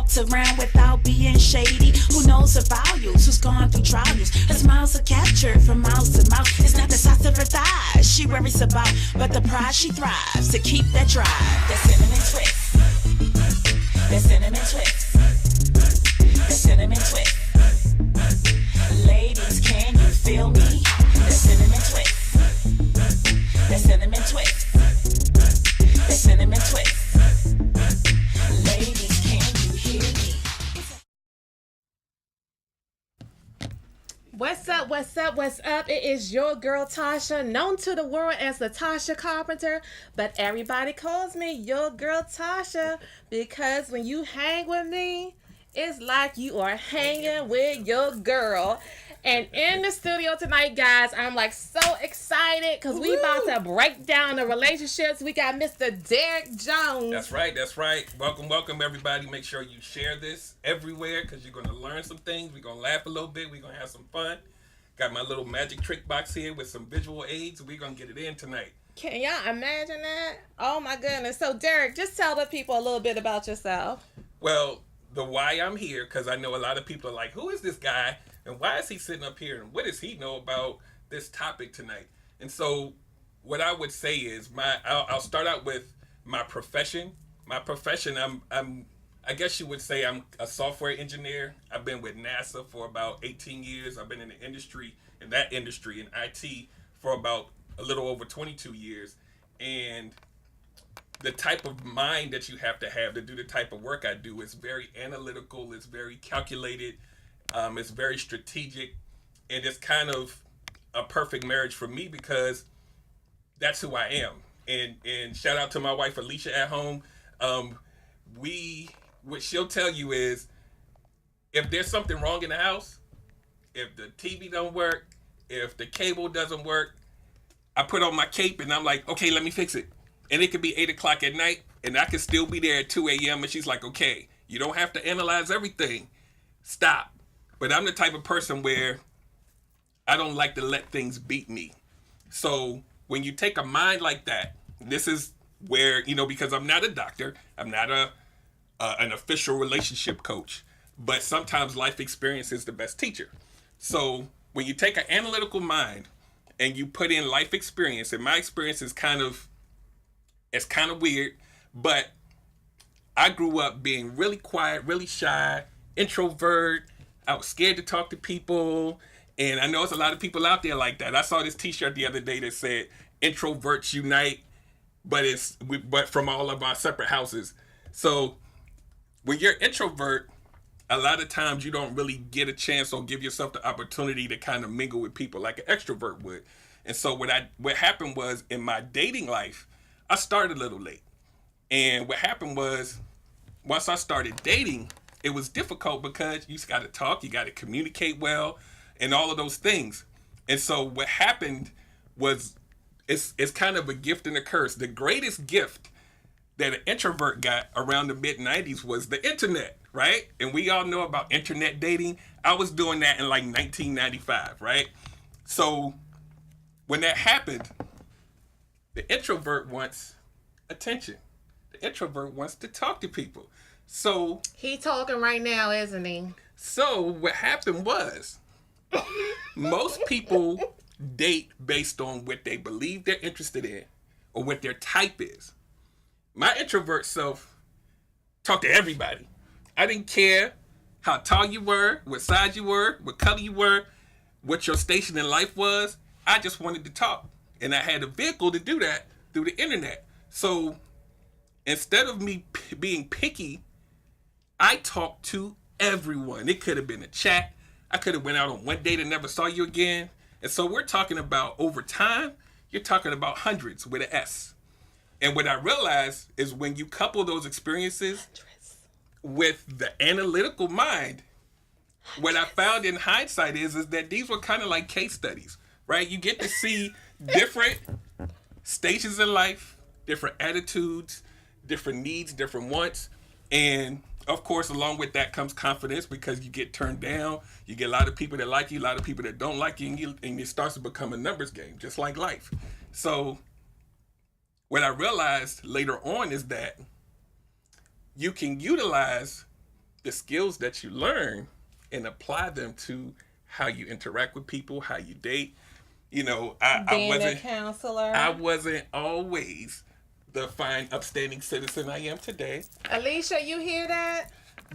walked around without being shady. Who knows her values? Who's gone through trials? Her smiles are captured from mouth to mouth. It's not the size of her thighs she worries about, but the pride she thrives to keep that drive. That cinnamon twist. That cinnamon twist. That cinnamon twist. Ladies, can you feel me? That cinnamon twist. That cinnamon twist. That cinnamon twist. Ladies, can you hear me? What's up, what's up, what's up? It is your girl Tasha, known to the world as the Tasha Carpenter, but everybody calls me your girl Tasha because when you hang with me, it's like you are hanging with your girl. And in the studio tonight, guys, I'm like so excited because we about to break down the relationships. We got Mr. Derrick Jones. That's right, that's right. Welcome, everybody. Make sure you share this everywhere because you're going to learn some things. We're going to laugh a little bit. We're going to have some fun. Got my little magic trick box here with some visual aids. We're going to get it in tonight. Can y'all imagine that? Oh, my goodness. So, Derrick, just tell the people a little bit about yourself. Well, the why I'm here, because I know a lot of people are like, who is this guy? And why is he sitting up here? And what does he know about this topic tonight? And so what I would say is I'll start out with my profession. My profession, I guess you would say I'm a software engineer. I've been with NASA for about 18 years. I've been in the industry, in IT, for about a little over 22 years. And the type of mind that you have to do the type of work I do is very analytical. It's very calculated. It's very strategic, and it's kind of a perfect marriage for me because that's who I am. And shout out to my wife Alicia at home. What she'll tell you is, if there's something wrong in the house, if the TV don't work, if the cable doesn't work, I put on my cape and I'm like, okay, let me fix it. And it could be 8 o'clock at night, and I could still be there at 2 a.m. And she's like, okay, you don't have to analyze everything. Stop. But I'm the type of person where I don't like to let things beat me. So when you take a mind like that, this is where, because I'm not a doctor, I'm not an official relationship coach, but sometimes life experience is the best teacher. So when you take an analytical mind and you put in life experience, and my experience is kind of weird, but I grew up being really quiet, really shy, introvert. I was scared to talk to people, and I know there's a lot of people out there like that. I saw this T-shirt the other day that said "Introverts Unite," but from all of our separate houses. So when you're introvert, a lot of times you don't really get a chance or give yourself the opportunity to kind of mingle with people like an extrovert would. And so what happened was, in my dating life, I started a little late, and what happened was, once I started dating, it was difficult because you just got to talk, you got to communicate well, and all of those things. And so what happened was, it's kind of a gift and a curse. The greatest gift that an introvert got around the mid-90s was the internet, right? And we all know about internet dating. I was doing that in like 1995, right? So when that happened, the introvert wants attention. The introvert wants to talk to people. So he talking right now, isn't he? So what happened was, most people date based on what they believe they're interested in or what their type is. My introvert self talked to everybody. I didn't care how tall you were, what size you were, what color you were, what your station in life was. I just wanted to talk. And I had a vehicle to do that through the internet. So instead of me being picky, I talked to everyone. It could have been a chat. I could have went out on one date and never saw you again. And so we're talking about, over time, you're talking about hundreds with an S. And what I realized is, when you couple those experiences with the analytical mind, what I found in hindsight is that these were kind of like case studies, right? You get to see different stages in life, different attitudes, different needs, different wants. And of course, along with that comes confidence, because you get turned down. You get a lot of people that like you, a lot of people that don't like you, and it starts to become a numbers game, just like life. So what I realized later on is that you can utilize the skills that you learn and apply them to how you interact with people, how you date. You know, I Being a wasn't counselor. I wasn't always the fine, upstanding citizen I am today. Alicia, you hear that?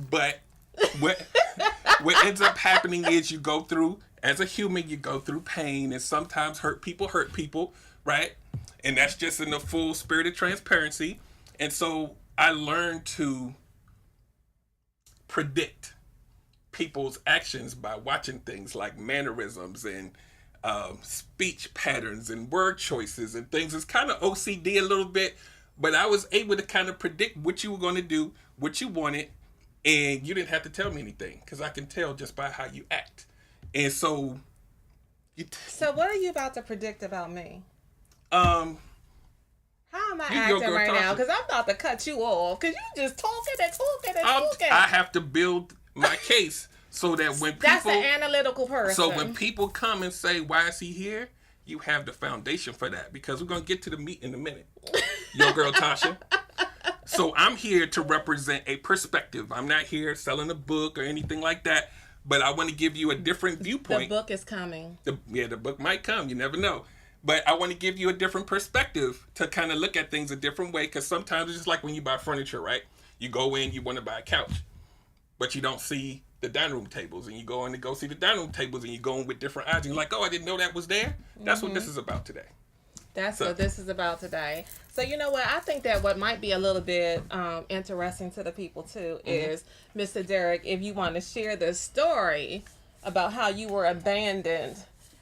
But what ends up happening is you go through, as a human, you go through pain, and sometimes hurt people, right? And that's just in the full spirit of transparency. And so I learned to predict people's actions by watching things like mannerisms and speech patterns and word choices and things. It's kind of OCD a little bit, but I was able to kind of predict what you were going to do, what you wanted, and you didn't have to tell me anything because I can tell just by how you act. And so, so what are you about to predict about me? How am I You acting go, girl, right now? Tasha. Because I'm about to cut you off. Because you just talking. I have to build my case so that when people, That's an analytical person. so when people come and say, "Why is he here?" you have the foundation for that, because we're gonna get to the meat in a minute. Your girl Tasha. So I'm here to represent a perspective. I'm not here selling a book or anything like that, but I want to give you a different viewpoint. The book is coming. The book might come. You never know. But I want to give you a different perspective to kind of look at things a different way, because sometimes it's just like when you buy furniture, right? You go in, you want to buy a couch, but you don't see the dining room tables, and you go in to go see the dining room tables, and you go in with different eyes, and you're like, oh, I didn't know that was there. That's what this is about today. That's what this is about today. So you know what? I think that what might be a little bit interesting to the people too is, Mr. Derrick, if you want to share the story about how you were abandoned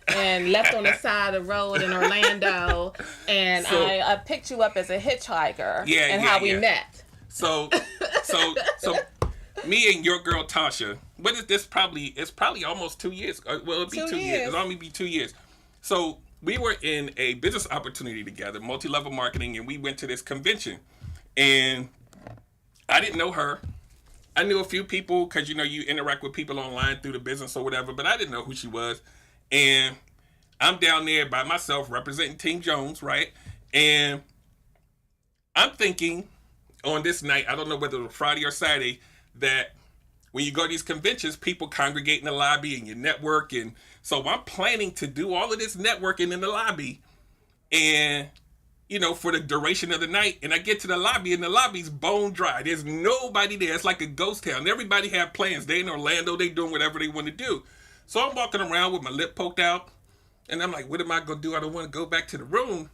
and left on the side of the road in Orlando, and I picked you up as a hitchhiker, how we met. So me and your girl Tasha, what is this? It's probably almost 2 years. Well, it'll be 2 years. It'll only be 2 years. So we were in a business opportunity together, multi-level marketing, and we went to this convention. And I didn't know her. I knew a few people because, you know, you interact with people online through the business or whatever, but I didn't know who she was. And I'm down there by myself representing Team Jones, right? And I'm thinking on this night, I don't know whether it was Friday or Saturday, that when you go to these conventions, people congregate in the lobby and you network. And so I'm planning to do all of this networking in the lobby, and, you know, for the duration of the night. And I get to the lobby, and the lobby's bone dry. There's nobody there. It's like a ghost town. Everybody have plans. They in Orlando. They doing whatever they want to do. So I'm walking around with my lip poked out, and I'm like, what am I going to do? I don't want to go back to the room.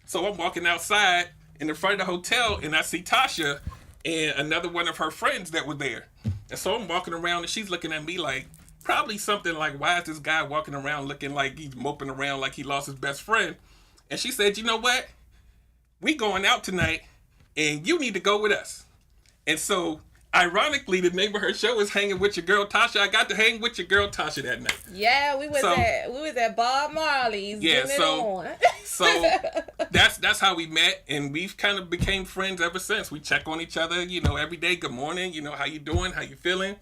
So I'm walking outside in the front of the hotel, and I see Tasha and another one of her friends that were there. And so I'm walking around, and she's looking at me like, probably something like, why is this guy walking around looking like he's moping around like he lost his best friend? And she said, you know what? We going out tonight, and you need to go with us. And so, ironically, the name of her show is Hanging With Your Girl Tasha. I got to hang with your girl Tasha that night. Yeah, we was at Bob Marley's. Yeah, so that's how we met, and we've kind of became friends ever since. We check on each other, you know, every day. Good morning, you know, how you doing? How you feeling?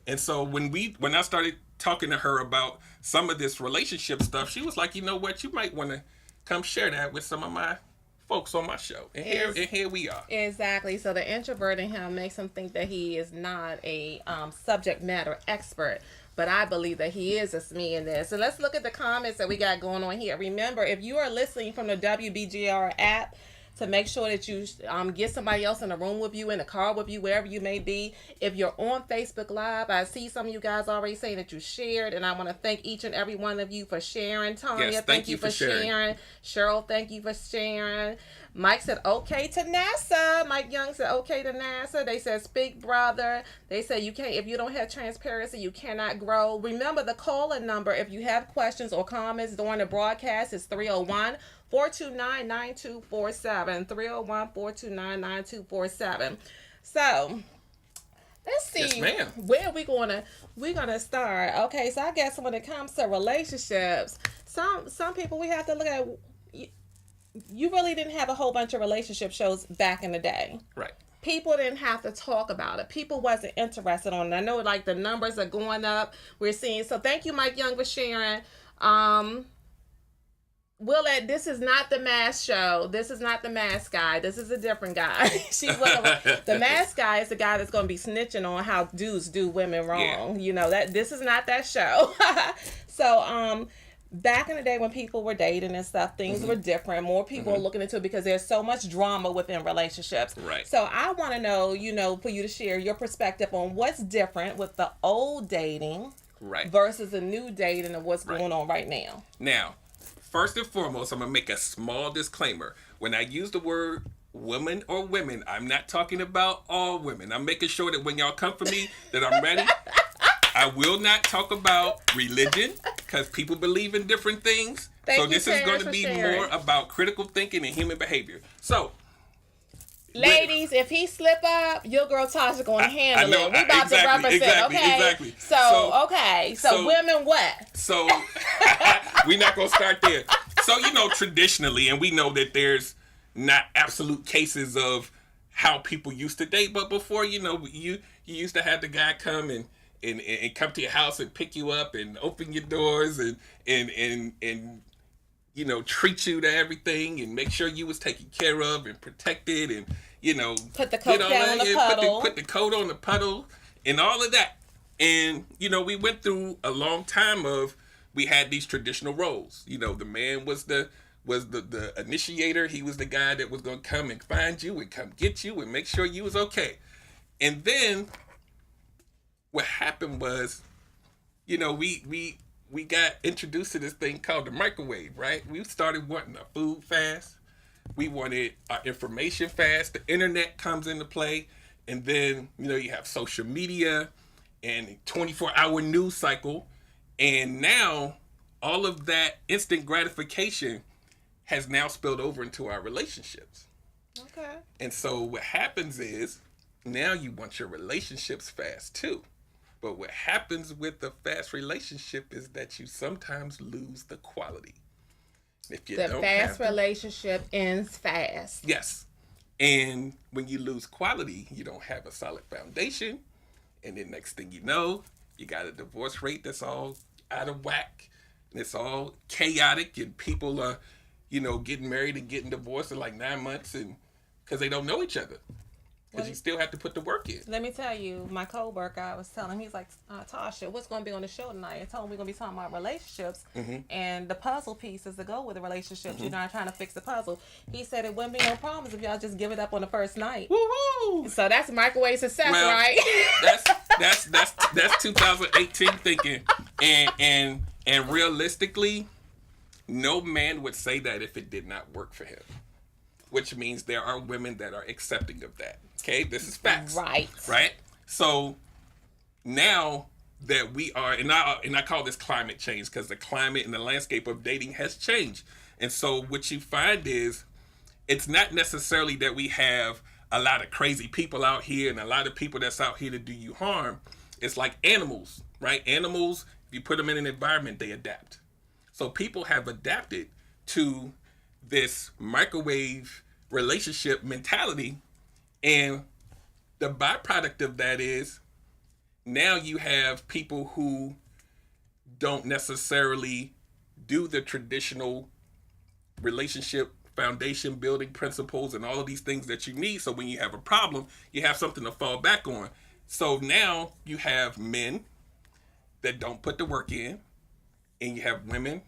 And so when I started talking to her about some of this relationship stuff, she was like, you know what, you might want to come share that with some of my folks on my show. And here we are. Exactly. So the introvert in him makes him think that he is not a subject matter expert. But I believe that he is a SME in this. So let's look at the comments that we got going on here. Remember, if you are listening from the WBGR app, to make sure that you get somebody else in the room with you, in the car with you, wherever you may be. If you're on Facebook Live, I see some of you guys already saying that you shared, and I want to thank each and every one of you for sharing. Tanya, yes, thank you for sharing. Cheryl, thank you for sharing. Mike said, okay to NASA. Mike Young said, okay to NASA. They said, speak, brother. They said, you can't, if you don't have transparency, you cannot grow. Remember, the call-in number, if you have questions or comments during the broadcast, is 301-429-9247. 301-429-9247. So, let's see, yes, where we're gonna start. Okay, so I guess when it comes to relationships, some people we have to look at. You really didn't have a whole bunch of relationship shows back in the day. Right. People didn't have to talk about it. People wasn't interested on it. I know, like, the numbers are going up. We're seeing. So thank you, Mike Young, for sharing. Willette, this is not the mask show. This is not the mask guy. This is a different guy. The mask guy is the guy that's going to be snitching on how dudes do women wrong. Yeah. That this is not that show. So, back in the day when people were dating and stuff, things were different. More people are looking into it because there's so much drama within relationships. Right. So I want to know, for you to share your perspective on what's different with the old dating versus the new dating and what's going on right now. Now, first and foremost, I'm going to make a small disclaimer. When I use the word woman or women, I'm not talking about all women. I'm making sure that when y'all come for me, that I'm ready. I will not talk about religion because people believe in different things. This is going to be more about critical thinking and human behavior. So, ladies, if he slip up, your girl Tasha going to handle it. We about to represent, okay? Exactly. So women what? So, we're not going to start there. So, traditionally, and we know that there's not absolute cases of how people used to date, but before, you used to have the guy come and come to your house and pick you up and open your doors and treat you to everything and make sure you was taken care of and protected and put the coat down on the puddle. Put the coat on the puddle and all of that. And we went through a long time of we had these traditional roles. The man was the initiator. He was the guy that was going to come and find you and come get you and make sure you was okay. And then what happened was, we got introduced to this thing called the microwave, right? We started wanting our food fast. We wanted our information fast. The internet comes into play. And then, you have social media and 24-hour news cycle. And now all of that instant gratification has now spilled over into our relationships. Okay. And so what happens is now you want your relationships fast too. But what happens with the fast relationship is that you sometimes lose the quality. If you don't fast relationship ends fast. Yes. And when you lose quality, you don't have a solid foundation. And then next thing you know, you got a divorce rate that's all out of whack. And it's all chaotic. And people are, getting married and getting divorced in like 9 months and because they don't know each other. Because you still have to put the work in. Let me tell you, my co-worker, I was telling him, he's like, Tasha, what's going to be on the show tonight? I told him we're going to be talking about relationships and the puzzle pieces that go with the relationships. You're not trying to fix the puzzle. He said it wouldn't be no problems if y'all just give it up on the first night. Woohoo! So that's microwave success, right? That's 2018 thinking. And realistically, no man would say that if it did not work for him. Which means there are women that are accepting of that. Okay, this is facts. Right. So now that we are, and I call this climate change because the climate and the landscape of dating has changed. And so what you find is, it's not necessarily that we have a lot of crazy people out here and a lot of people that's out here to do you harm. It's like animals, right? Animals, if you put them in an environment, they adapt. So people have adapted to this microwave relationship mentality, and the byproduct of that is now you have people who don't necessarily do the traditional relationship foundation building principles and all of these things that you need. So when you have a problem, you have something to fall back on. So now you have men that don't put the work in, and you have women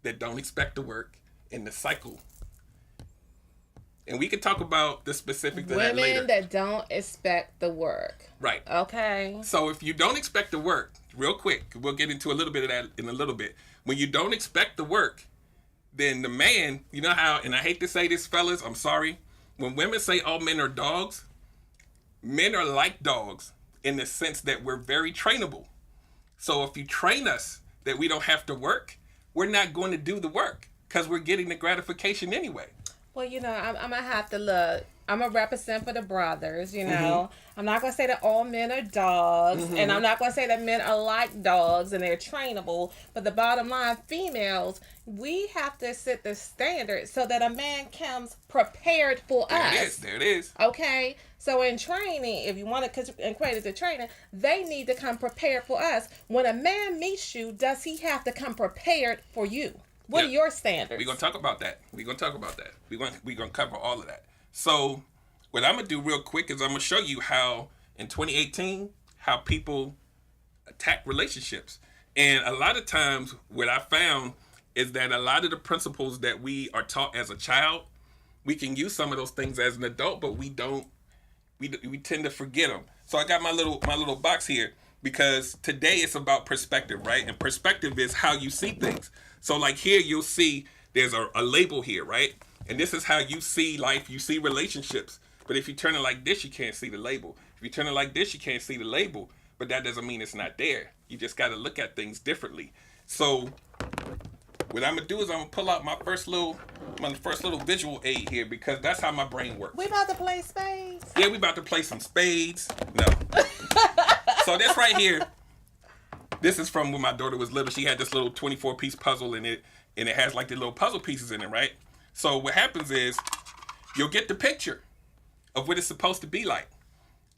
that don't expect the work in the cycle. And we can talk about the specifics of that later. Women that don't expect the work. Right. Okay. So if you don't expect the work, real quick, we'll get into a little bit of that in a little bit. When you don't expect the work, then the man, you know how, and I hate to say this, fellas, I'm sorry. When women say all men are dogs, men are like dogs in the sense that we're very trainable. So if you train us that we don't have to work, we're not going to do the work because we're getting the gratification anyway. Well, I'm going to have to look. I'm going to represent for the brothers, I'm not going to say that all men are dogs, and I'm not going to say that men are like dogs and they're trainable. But the bottom line, females, we have to set the standard so that a man comes prepared for us. There it is. Okay? So in training, if you want to equate it to training, they need to come prepared for us. When a man meets you, does he have to come prepared for you? What are your standards? We're gonna talk about that. We're gonna cover all of that. So what I'm gonna do real quick is I'm gonna show you how in 2018 how people attack relationships. And a lot of times what I found is that a lot of the principles that we are taught as a child, we can use some of those things as an adult, but we tend to forget them. So I got my little box here because today it's about perspective, right? And perspective is how you see things. So like here you'll see there's a label here, right? And this is how you see life, you see relationships. But if you turn it like this, you can't see the label. If you turn it like this, you can't see the label. But that doesn't mean it's not there. You just got to look at things differently. So what I'm gonna do is I'm gonna pull out my first little visual aid here because that's how my brain works. We about to play spades. Yeah, we about to play some spades. No. So this right here, this is from when my daughter was little. She had this little 24-piece puzzle in it, and it has like the little puzzle pieces in it, right? So what happens is you'll get the picture of what it's supposed to be like.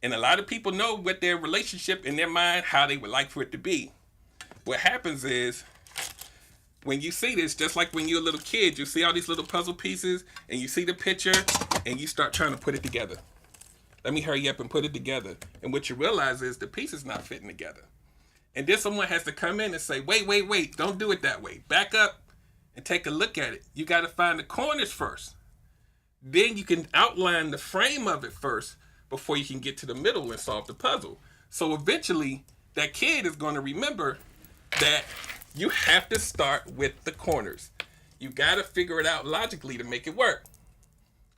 And a lot of people know what their relationship in their mind, how they would like for it to be. What happens is when you see this, just like when you're a little kid, you see all these little puzzle pieces and you see the picture and you start trying to put it together. Let me hurry up and put it together. And what you realize is the piece is not fitting together. And then someone has to come in and say, wait, don't do it that way. Back up and take a look at it. You got to find the corners first. Then you can outline the frame of it first before you can get to the middle and solve the puzzle. So eventually that kid is going to remember that you have to start with the corners. You got to figure it out logically to make it work.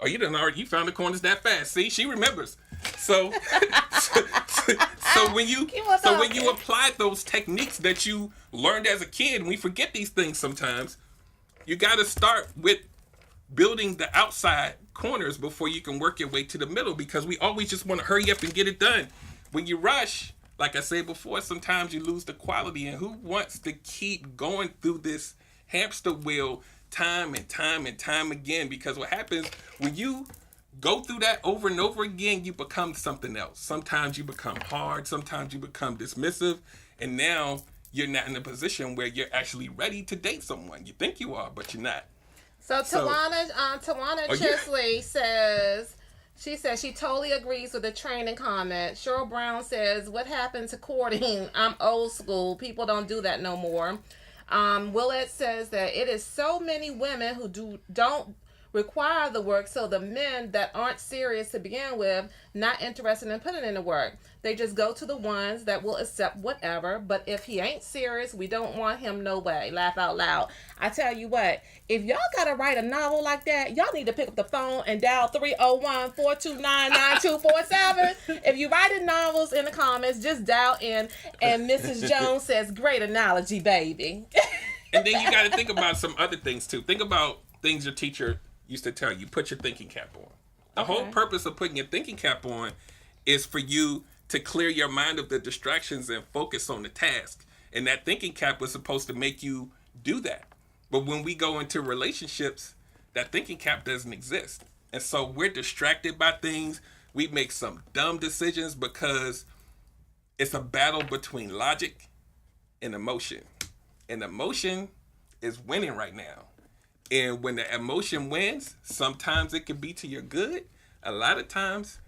Oh, you found the corners that fast. See, she remembers. So when you apply those techniques that you learned as a kid, and we forget these things sometimes, you got to start with building the outside corners before you can work your way to the middle, because we always just want to hurry up and get it done. When you rush, like I said before, sometimes you lose the quality, and who wants to keep going through this hamster wheel time and time again? Because what happens when you go through that over and over again, you become something else. Sometimes you become hard, sometimes you become dismissive, and now you're not in a position where you're actually ready to date someone. You think you are, but you're not. So Tawana Chesley says, she says she totally agrees with the training comment. Cheryl Brown says, what happened to courting? I'm old school. People don't do that no more. Willett says that it is so many women who don't require the work, so the men that aren't serious to begin with, not interested in putting in the work. They just go to the ones that will accept whatever, but if he ain't serious, we don't want him no way. Laugh out loud. I tell you what, if y'all gotta write a novel like that, y'all need to pick up the phone and dial 301-429-9247. If you writing novels in the comments, just dial in, and Mrs. Jones says, great analogy, baby. And then you gotta think about some other things too. Think about things your teacher used to tell you. Put your thinking cap on. The whole purpose of putting your thinking cap on is for you to clear your mind of the distractions and focus on the task. And that thinking cap was supposed to make you do that. But when we go into relationships, that thinking cap doesn't exist. And so we're distracted by things. We make some dumb decisions because it's a battle between logic and emotion. And emotion is winning right now. And when the emotion wins, sometimes it can be to your good. A lot of times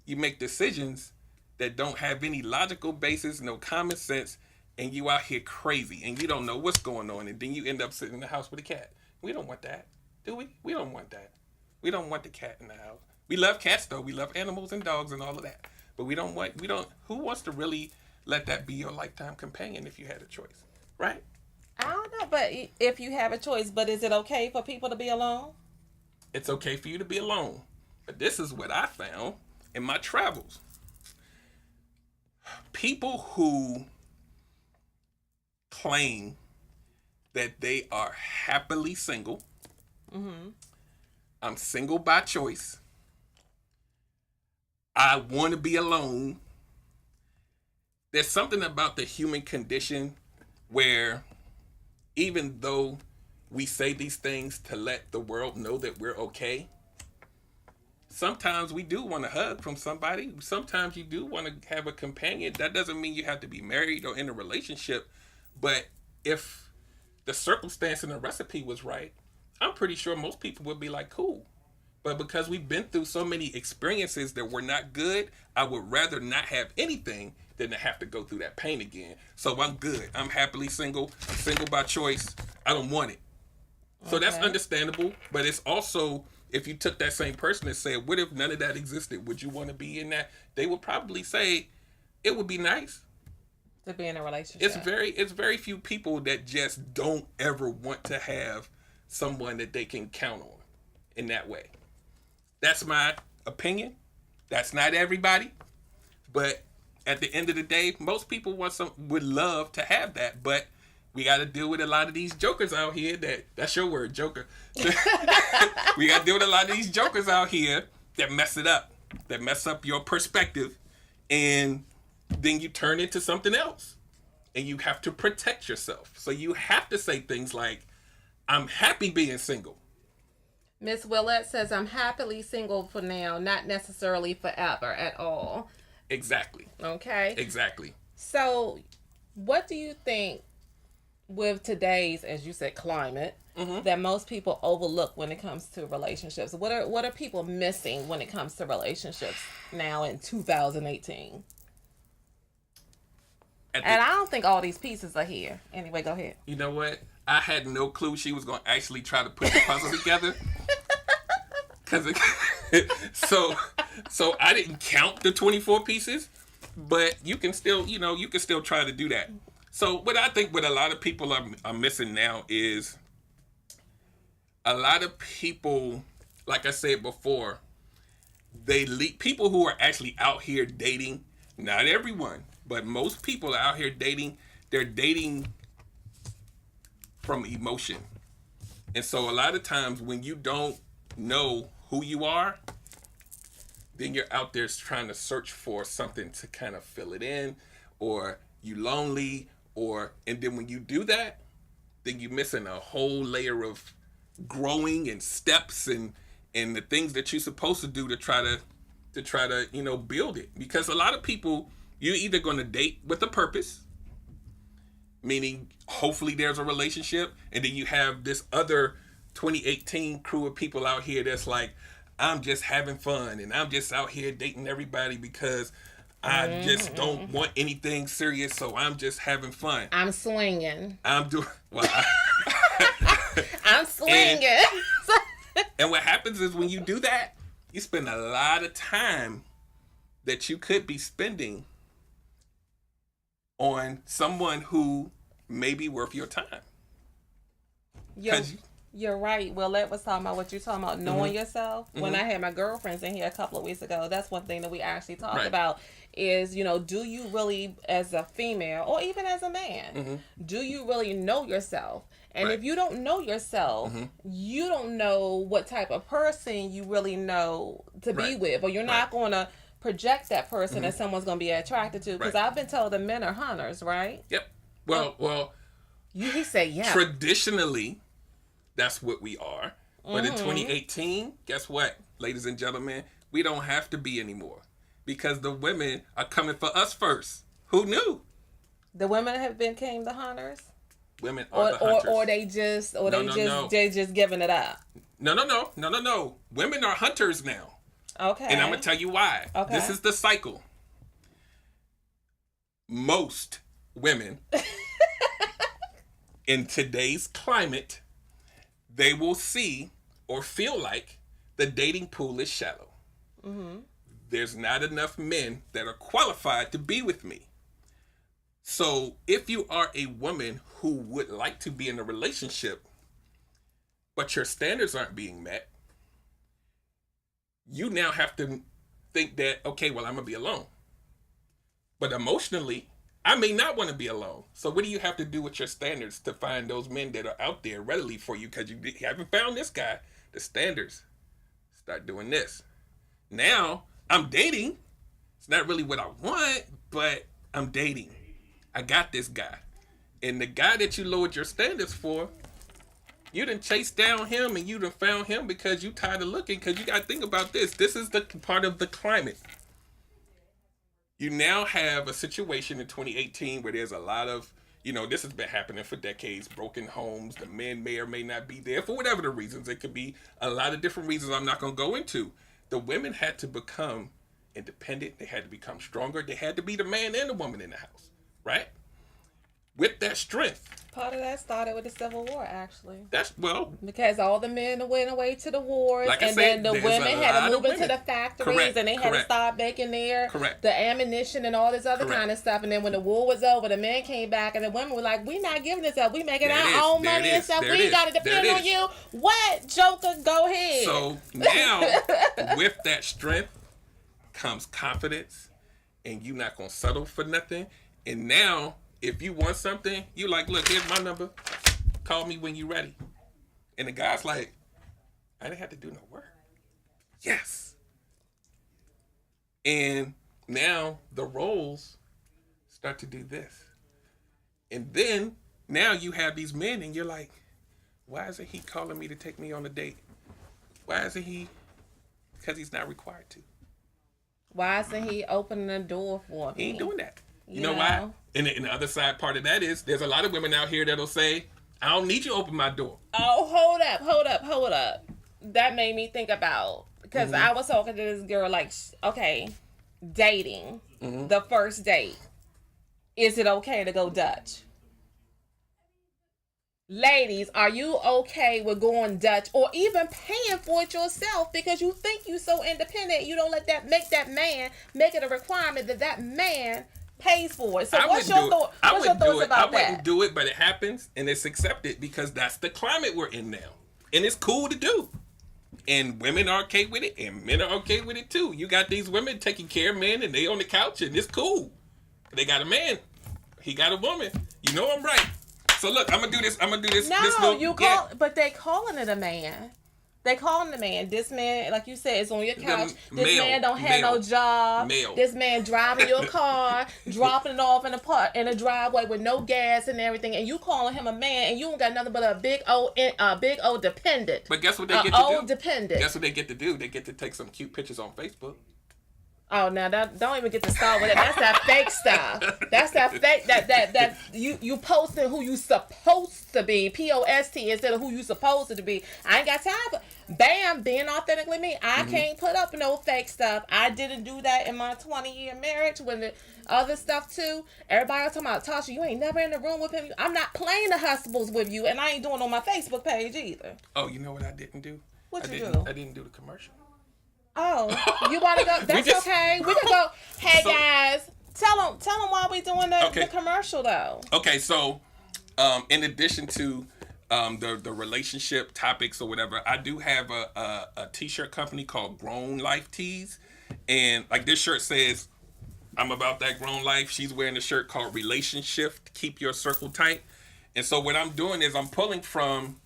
you make decisions that don't have any logical basis, no common sense, and you out here crazy and you don't know what's going on, and then you end up sitting in the house with a cat. We don't want that, do we? We don't want that. We don't want the cat in the house. We love cats though. We love animals and dogs and all of that. But who wants to really let that be your lifetime companion if you had a choice, right? I don't know, but if you have a choice, but is it okay for people to be alone? It's okay for you to be alone. But this is what I found in my travels. People who claim that they are happily single. Mm-hmm. I'm single by choice. I want to be alone. There's something about the human condition where even though we say these things to let the world know that we're okay, sometimes we do want a hug from somebody. Sometimes you do want to have a companion. That doesn't mean you have to be married or in a relationship. But if the circumstance and the recipe was right, I'm pretty sure most people would be like, cool. But because we've been through so many experiences that were not good, I would rather not have anything than to have to go through that pain again. So I'm good. I'm happily single. I'm single by choice. I don't want it. So that's understandable. But it's also, if you took that same person and said, what if none of that existed? Would you want to be in that? They would probably say, it would be nice to be in a relationship. It's very few people that just don't ever want to have someone that they can count on in that way. That's my opinion. That's not everybody. But at the end of the day, most people would love to have that. But we got to deal with a lot of these jokers out here that's your word, joker. We got to deal with a lot of these jokers out here that mess it up, that mess up your perspective. And then you turn into something else. And you have to protect yourself. So you have to say things like, I'm happy being single. Miss Willette says, I'm happily single for now, not necessarily forever at all. Exactly. Okay. Exactly. So, what do you think with today's, as you said, climate, that most people overlook when it comes to relationships? What are people missing when it comes to relationships now in 2018? And I don't think all these pieces are here. Anyway, go ahead. You know what? I had no clue she was going to actually try to put the puzzle together. So I didn't count the 24 pieces, but you can still try to do that. So what I think what a lot of people are missing now is a lot of people, like I said before, people who are actually out here dating, not everyone, but most people out here dating, they're dating from emotion. And so a lot of times when you don't know who you are, then you're out there trying to search for something to kind of fill it in, or you lonely, and then when you do that, then you're missing a whole layer of growing and steps and the things that you're supposed to do to try to build it. Because a lot of people, you're either going to date with a purpose, meaning hopefully there's a relationship, and then you have this other 2018 crew of people out here that's like, I'm just having fun and I'm just out here dating everybody because I just don't want anything serious, so I'm just having fun. I'm swinging. I'm swinging. And what happens is when you do that, you spend a lot of time that you could be spending on someone who may be worth your time. You're right. Willette was talking about what you're talking about, knowing yourself. When I had my girlfriends in here a couple of weeks ago, that's one thing that we actually talked about is, do you really, as a female or even as a man, do you really know yourself? And if you don't know yourself, you don't know what type of person you really know to be with, or you're not going to project that person that someone's going to be attracted to. Because I've been told that men are hunters, right? Yep. Well, he said, yeah. Traditionally, that's what we are. But in 2018, guess what, ladies and gentlemen? We don't have to be anymore because the women are coming for us first. Who knew? The women came the hunters? Women are the hunters. Or they just giving it up. No. Women are hunters now. Okay. And I'm going to tell you why. Okay. This is the cycle. Most women in today's climate, they will see or feel like the dating pool is shallow. There's not enough men that are qualified to be with me. So if you are a woman who would like to be in a relationship, but your standards aren't being met, you now have to think that, okay, well, I'm going to be alone. But emotionally, I may not want to be alone. So what do you have to do with your standards to find those men that are out there readily for you? Because you haven't found this guy. The standards. Start doing this. Now, I'm dating. It's not really what I want, but I'm dating. I got this guy. And the guy that you lowered your standards for, you done chased down him and you done found him because you tired of looking. Because you got to think about this. This is the part of the climate. You now have a situation in 2018 where there's a lot of This has been happening for decades. Broken homes, the men may or may not be there for whatever the reasons. It could be a lot of different reasons I'm not going to go into. The women had to become independent. They had to become stronger. They had to be the man and the woman in the house, right? With that strength. Part of that started with the Civil War, actually. Because all the men went away to the wars, like and then the women had to move into the factories, and they had to start making the ammunition and all this other kind of stuff. And then when the war was over, the men came back, and the women were like, "We're not giving this up. We making our own money and stuff. We got to depend on you." What, Joker? Go ahead. So now, with that strength comes confidence, and you're not gonna settle for nothing. And now, if you want something, you like, look, here's my number. Call me when you're ready. And the guy's like, I didn't have to do no work. Yes. And now the roles start to do this. And then now you have these men and you're like, why isn't he calling me to take me on a date? Why isn't he? Because he's not required to. Why isn't he opening the door for me? He ain't doing that. You know why? And the other side part of that is there's a lot of women out here that'll say, I don't need you to open my door. Oh, hold up. That made me think about, because I was talking to this girl, like, okay, dating, the first date. Is it okay to go Dutch? Ladies, are you okay with going Dutch or even paying for it yourself because you think you're so independent, you don't let that make it a requirement that man pays for it. So what's your thoughts about that? I wouldn't do it, but it happens and it's accepted because that's the climate we're in now. And it's cool to do. And women are okay with it and men are okay with it too. You got these women taking care of men and they on the couch and it's cool. They got a man. He got a woman. You know I'm right. So look, I'm gonna do this. No, but they calling it a man. They calling it a man. This man, like you said, is on your couch. This man don't have no job. This man driving your car, dropping it off in a driveway with no gas and everything, and you calling him a man, and you don't got nothing but a big old dependent. But guess what they get to do? Old dependent. Guess what they get to do? They get to take some cute pictures on Facebook. Oh, now that don't even get to start with it. That's that fake stuff. That's that fake that you posting who you supposed to be, POST, instead of who you supposed to be. I ain't got time for being authentically me. I can't put up no fake stuff. I didn't do that in my 20-year marriage when the other stuff too. Everybody was talking about, Tasha, you ain't never in the room with him. I'm not playing the hustles with you, and I ain't doing it on my Facebook page either. Oh, you know what I didn't do? What you do? I didn't do the commercial. Oh, you want to go? That's okay. We can go. Hey, guys, tell them why we doing the commercial though. Okay, so in addition to the relationship topics or whatever, I do have a t-shirt company called Grown Life Tees, and like this shirt says, I'm about that grown life. She's wearing a shirt called Relationship, Keep Your Circle Tight, and so what I'm doing is I'm pulling from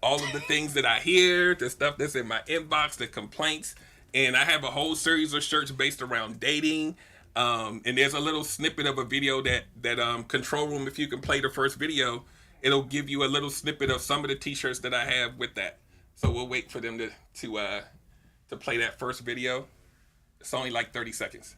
all of the things that I hear, the stuff that's in my inbox, the complaints, and I have a whole series of shirts based around dating. And there's a little snippet of a video that Control Room, if you can play the first video, it'll give you a little snippet of some of the t-shirts that I have with that. So we'll wait for them to play that first video. It's only like 30 seconds.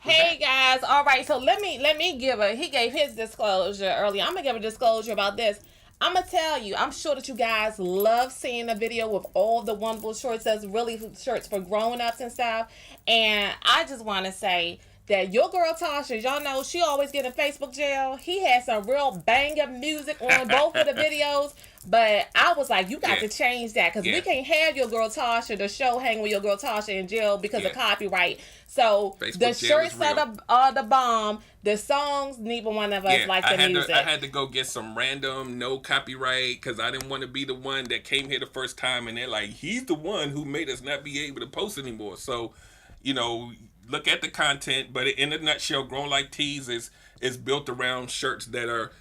Hey guys, all right. So let me he gave his disclosure earlier. I'm gonna give a disclosure about this. I'm gonna tell you. I'm sure that you guys love seeing a video with all the wonderful shorts. That's really shirts for grown-ups and stuff. And I just want to say that your girl Tasha, y'all know she always get in Facebook jail. He had some real banger music on both of the videos. But I was like, you got Yeah. to change that because Yeah. we can't have your girl Tasha, the show hang with your girl Tasha in jail because Yeah. of copyright. So Facebook the jail is shirts real. are the bomb. The songs, neither one of us like the music. I had to go get some random no copyright because I didn't want to be the one that came here the first time and they're like, he's the one who made us not be able to post anymore. So, you know, look at the content, but in a nutshell, Grown Like Tees is built around shirts that are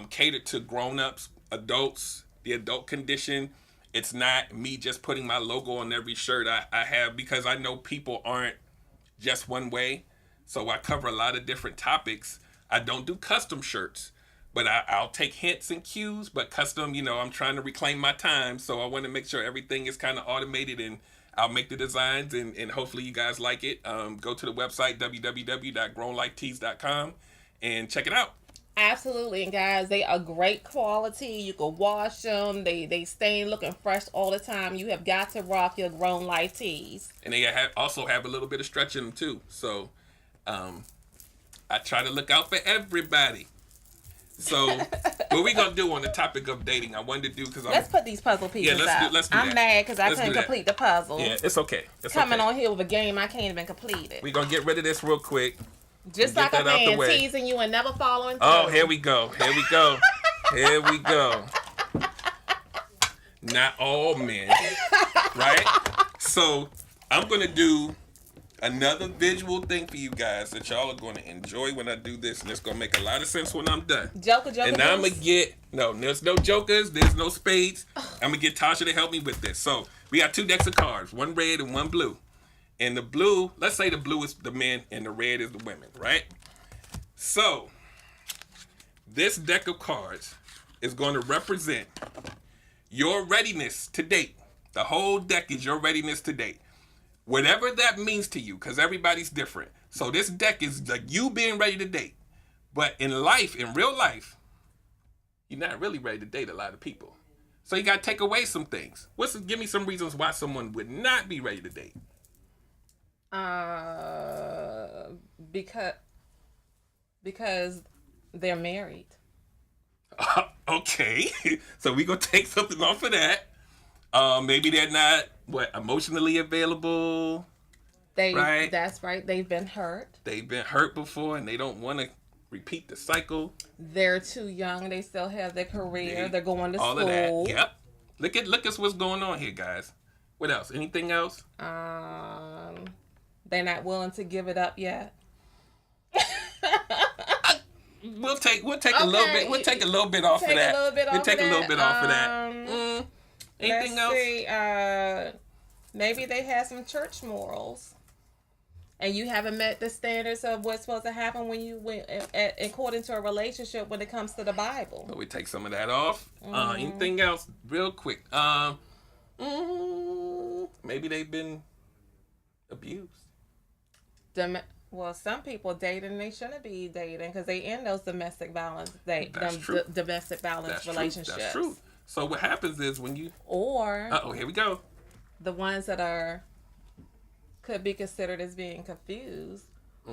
catered to grown-ups, adults, the adult condition. It's not me just putting my logo on every shirt I have because I know people aren't just one way. So I cover a lot of different topics. I don't do custom shirts, but I'll take hints and cues. But custom, you know, I'm trying to reclaim my time. So I want to make sure everything is kind of automated and I'll make the designs and hopefully you guys like it. Go to the website, www.grownliketees.com and check it out. Absolutely, and guys, they are great quality. You can wash them. They stay looking fresh all the time. You have got to rock your Grown Life tees. And they also have a little bit of stretch in them too. So I try to look out for everybody. So what we gonna do on the topic of dating? I wanted to do because let's put these puzzle pieces out. Let's do I'm that. mad because I couldn't complete the puzzle. Yeah, it's okay. It's coming okay. on here with a game I can't even complete it. We gonna get rid of this real quick. Just like a man teasing you and never following through. Oh, here we go. Here we go. Here we go. Not all men, right? So I'm gonna do another visual thing for you guys that y'all are gonna enjoy when I do this, and it's gonna make a lot of sense when I'm done. Joker. And I'm gonna get there's no jokers, there's no spades. I'm gonna get Tasha to help me with this. So we got 2 decks of cards, one red and one blue. And the blue, let's say the blue is the men and the red is the women, right? So this deck of cards is going to represent your readiness to date. The whole deck is your readiness to date. Whatever that means to you, because everybody's different. So this deck is like you being ready to date. But in life, in real life, you're not really ready to date a lot of people. So you got to take away some things. Give me some reasons why someone would not be ready to date. Because they're married. Okay, so we gonna take something off of that. Maybe they're not emotionally available. Right? That's right. They've been hurt. They've been hurt before, and they don't want to repeat the cycle. They're too young. They still have their career. They're going to all school. All of that. Yep. Look at what's going on here, guys. What else? Anything else? They're not willing to give it up yet. We'll take a little bit. We'll take a little bit off of that. We'll take a little bit off of that. Anything else? See, maybe they have some church morals, and you haven't met the standards of what's supposed to happen according to a relationship when it comes to the Bible. So we take some of that off. Anything else, real quick? Maybe they've been abused. Well, some people date and they shouldn't be dating because they in those domestic violence domestic violence relationships. That's true. So what happens is when you here we go. The ones that could be considered as being confused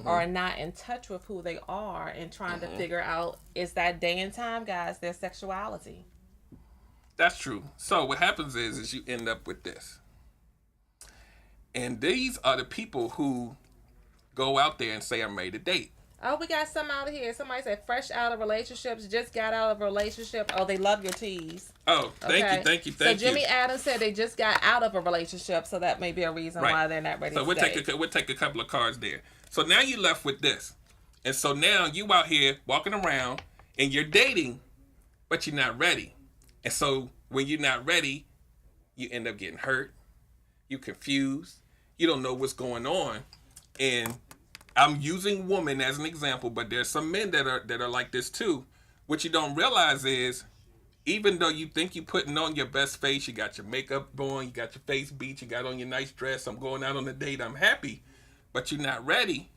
or not in touch with who they are and trying to figure out is that day and time, guys, their sexuality. That's true. So what happens is you end up with this. And these are the people who go out there and say, I'm ready to date. Oh, we got some out here. Somebody said fresh out of relationships, just got out of a relationship. Oh, they love your teas. Oh, thank you. So Jimmy Adams said they just got out of a relationship, so that may be a reason why they're not ready to date. So we'll take a couple of cards there. So now you left with this. And so now you out here walking around and you're dating, but you're not ready. And so when you're not ready, you end up getting hurt. You're confused. You don't know what's going on. And I'm using women as an example, but there's some men that are like this too. What you don't realize is, even though you think you're putting on your best face, you got your makeup on, you got your face beat, you got on your nice dress, I'm going out on a date, I'm happy, but you're not ready.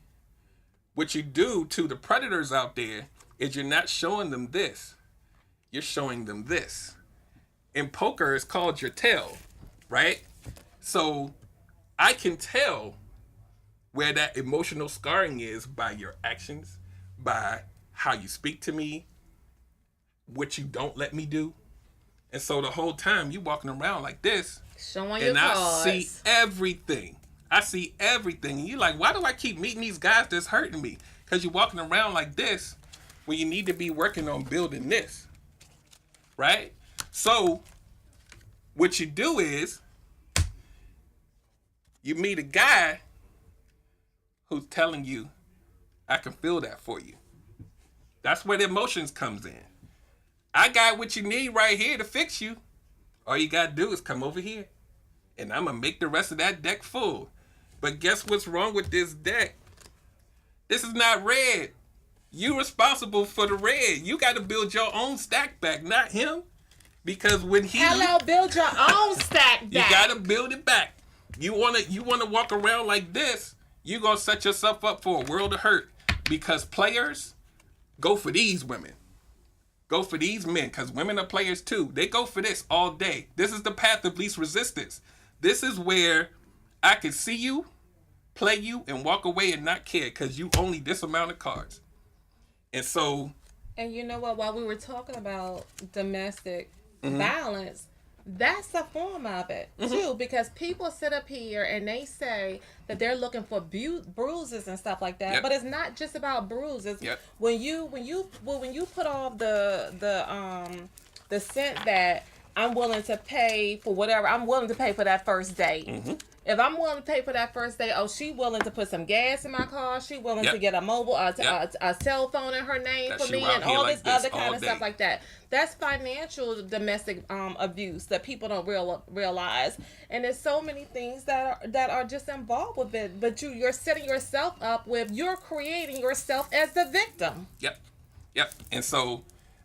What you do to the predators out there is you're not showing them this. You're showing them this. In poker, it's called your tail, right? So I can tell where that emotional scarring is by your actions, by how you speak to me, what you don't let me do. And so the whole time you walking around like this, Showing your and cards. I see everything. I see everything. And you're like, why do I keep meeting these guys that's hurting me? Because you're walking around like this when you need to be working on building this. Right? So what you do is you meet a guy who's telling you, I can feel that for you. That's where the emotions comes in. I got what you need right here to fix you. All you got to do is come over here. And I'm going to make the rest of that deck full. But guess what's wrong with this deck? This is not red. You responsible for the red. You got to build your own stack back, not him. Because when he... Hello, build your own stack back. You got to build it back. You wanna walk around like this, you're going to set yourself up for a world of hurt. Because players go for these women. Go for these men, because women are players too. They go for this all day. This is the path of least resistance. This is where I can see you, play you, and walk away and not care, because you only this amount of cards. And so... And you know what? While we were talking about domestic violence, that's a form of it too, because people sit up here and they say that they're looking for bruises and stuff like that, but it's not just about bruises. When you put off the scent that I'm willing to pay for whatever, I'm willing to pay for that first date. If I'm willing to pay for that first day, she willing to put some gas in my car. She willing to get a mobile, a cell phone in her name that for me, and all this other kind of stuff like that. That's financial domestic abuse that people don't realize. And there's so many things that are just involved with it. But you're setting yourself up with, you're creating yourself as the victim. Yep. And so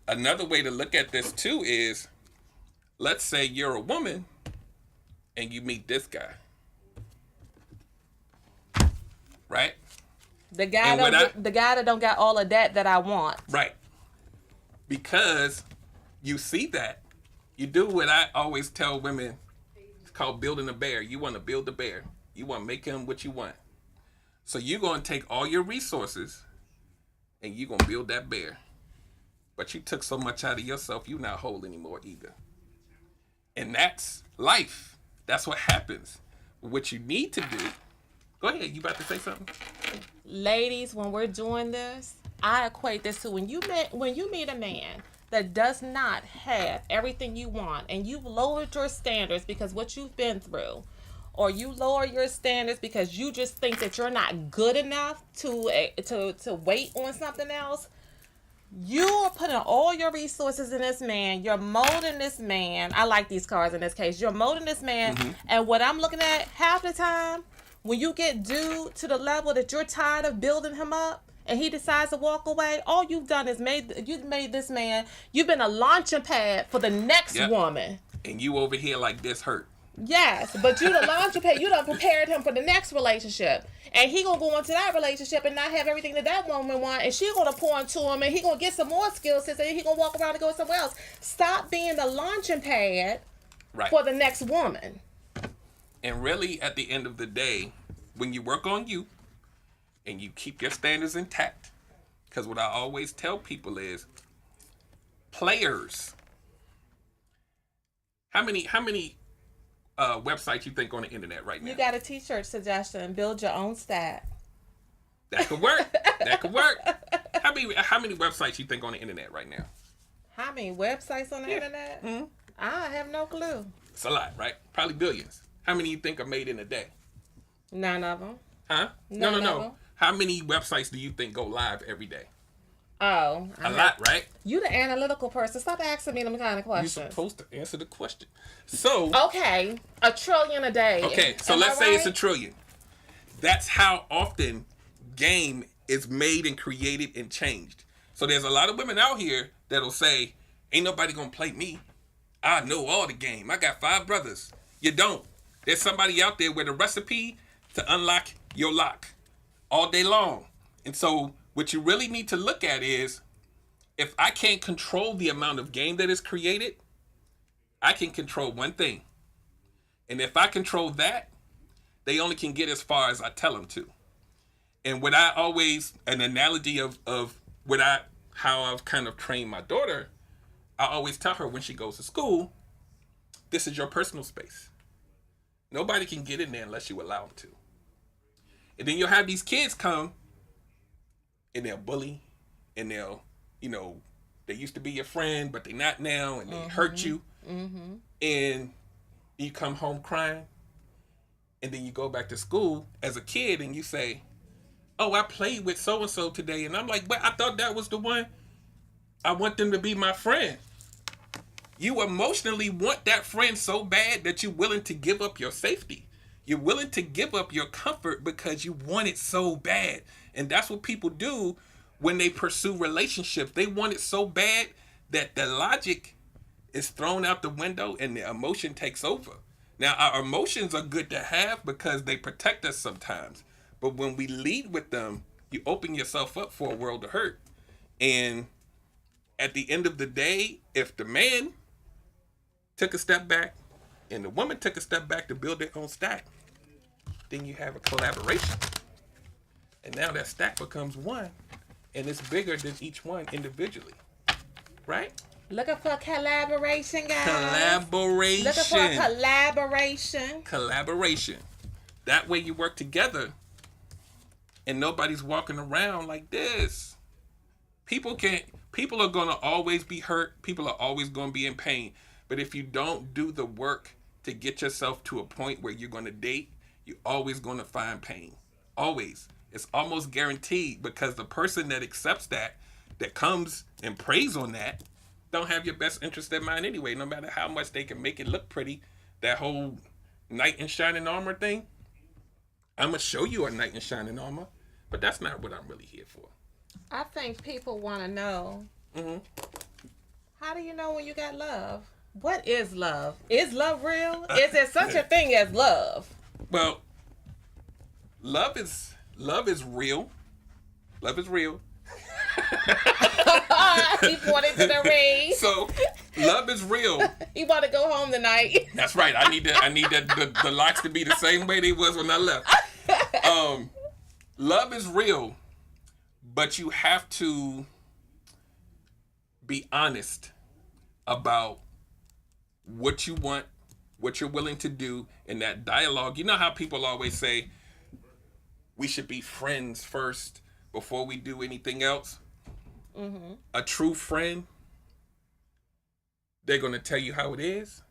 another way to look at this too is, let's say you're a woman and you meet this guy. Right? The guy that don't got all of that I want. Right. Because you see that. You do what I always tell women. It's called building a bear. You want to build a bear. You want to make him what you want. So you're going to take all your resources and you're going to build that bear. But you took so much out of yourself, you're not whole anymore either. And that's life. That's what happens. What you need to do... Go ahead. You about to say something? Ladies, when we're doing this, I equate this to when you meet a man that does not have everything you want, and you've lowered your standards because what you've been through, or you lower your standards because you just think that you're not good enough to wait on something else. You are putting all your resources in this man. You're molding this man. I like these cards in this case. You're molding this man, and what I'm looking at half the time, when you get due to the level that you're tired of building him up and he decides to walk away, all you've done is you've made this man, you've been a launching pad for the next woman. And you over here like this hurt. Yes, but you the launching pad, you done prepared him for the next relationship. And he gonna go into that relationship and not have everything that woman want, and she gonna pour into him, and he gonna get some more skill sets, and he gonna walk around and go somewhere else. Stop being the launching pad for the next woman. And really, at the end of the day, when you work on you and you keep your standards intact, because what I always tell people is, players, how many websites you think on the internet right now? You got a t-shirt suggestion, build your own stack. That could work. That could work. How many websites you think on the internet right now? How many websites on the internet? I have no clue. It's a lot, right? Probably billions. How many you think are made in a day? None of them. Huh? None of No. them. How many websites do you think go live every day? Oh. A lot, right? You the analytical person. Stop asking me them kind of questions. You're supposed to answer the question. So. Okay. 1 trillion a day. Okay, so let's say it's 1 trillion. That's how often game is made and created and changed. So there's a lot of women out here that'll say, ain't nobody gonna play me. I know all the game. I got 5 brothers. You don't. There's somebody out there with a recipe to unlock your lock all day long. And so what you really need to look at is, if I can't control the amount of game that is created, I can control one thing. And if I control that, they only can get as far as I tell them to. And what I always, an analogy of how I've kind of trained my daughter, I always tell her when she goes to school, This is your personal space. Nobody can get in there unless you allow them to. And then you'll have these kids come and they'll bully and they'll, they used to be your friend, but they're not now, and they hurt you. Mm-hmm. And you come home crying, and then you go back to school as a kid and you say, oh, I played with so-and-so today. And I'm like, but I thought that was the one. I want them to be my friend. You emotionally want that friend so bad that you're willing to give up your safety. You're willing to give up your comfort because you want it so bad. And that's what people do when they pursue relationships. They want it so bad that the logic is thrown out the window and the emotion takes over. Now, our emotions are good to have because they protect us sometimes. But when we lead with them, you open yourself up for a world of hurt. And at the end of the day, if the man took a step back and the woman took a step back to build their own stack, then you have a collaboration. And now that stack becomes one, and it's bigger than each one individually. Right? Looking for collaboration, guys. Collaboration. Looking for collaboration. Collaboration. That way you work together and nobody's walking around like this. People are going to always be hurt. People are always going to be in pain. But if you don't do the work to get yourself to a point where you're going to date, you're always going to find pain. Always. It's almost guaranteed, because the person that accepts that comes and preys on that, don't have your best interest in mind anyway, no matter how much they can make it look pretty. That whole knight in shining armor thing, I'm going to show you a knight in shining armor, but that's not what I'm really here for. I think people want to know, how do you know when you got love? What is love? Is love real? Is there such a thing as love? Well, love is real. Love is real. He pointed to the ring. So, love is real. He want to go home tonight. That's right. I need the locks to be the same way they was when I left. Love is real, but you have to be honest about what you want, what you're willing to do in that dialogue. You know how people always say we should be friends first before we do anything else? Mm-hmm. A true friend, they're going to tell you how it is.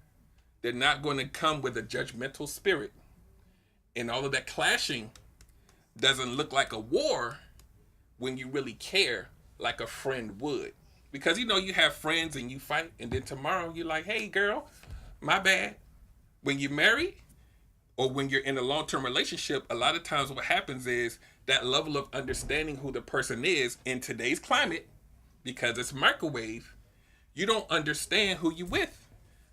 They're not going to come with a judgmental spirit. And all of that clashing doesn't look like a war when you really care like a friend would. Because, you have friends and you fight, and then tomorrow you're like, hey, girl, my bad. When you're married or when you're in a long-term relationship, a lot of times what happens is that level of understanding who the person is in today's climate, because it's microwave, you don't understand who you with.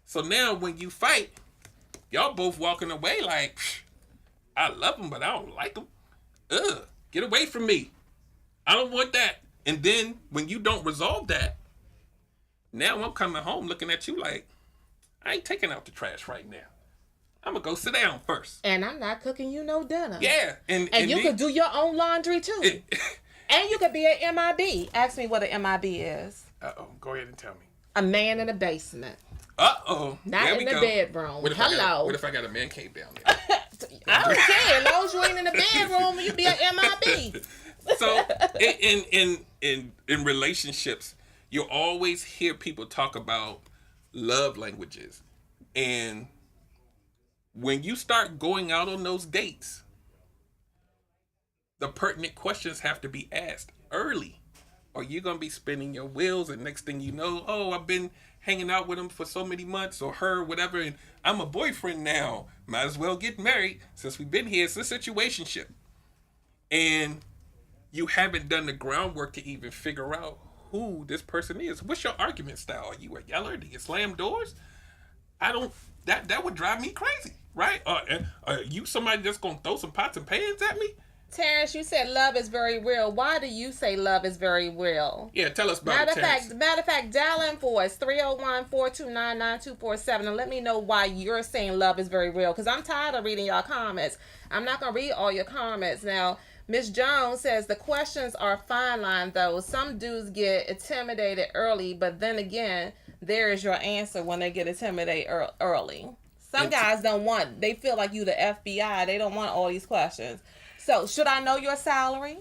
So now when you fight, y'all both walking away like, I love him, but I don't like him. Ugh, get away from me. I don't want that. And then when you don't resolve that, now I'm coming home looking at you like, I ain't taking out the trash right now. I'm going to go sit down first. And I'm not cooking you no dinner. Yeah. And you could do your own laundry too. And you could be an MIB. Ask me what an MIB is. Uh-oh. Go ahead and tell me. A man in the basement. Uh-oh. Not in the bedroom. Hello. What if I got a man cave down there? I don't care. As long as you ain't in the bedroom, you be an MIB. So in relationships, you always hear people talk about love languages. And when you start going out on those dates, the pertinent questions have to be asked early. Or you're going to be spinning your wheels, and next thing you know, oh, I've been hanging out with him for so many months, or her, whatever, and I'm a boyfriend now. Might as well get married since we've been here. It's a situationship. And you haven't done the groundwork to even figure out who this person is. What's your argument style? Are you a yeller? Do you slam doors? That would drive me crazy, right? Are you somebody that's going to throw some pots and pans at me? Terrence, you said love is very real. Why do you say love is very real? Yeah, tell us about it, Terrence. Matter of fact, dial in for us, 301-429-9247, and let me know why you're saying love is very real, because I'm tired of reading y'all comments. I'm not going to read all your comments. Now, Miss Jones says, the questions are fine line, though. Some dudes get intimidated early, but then again, there is your answer when they get intimidated early. Some guys don't want, they feel like you the FBI. They don't want all these questions. So, should I know your salary?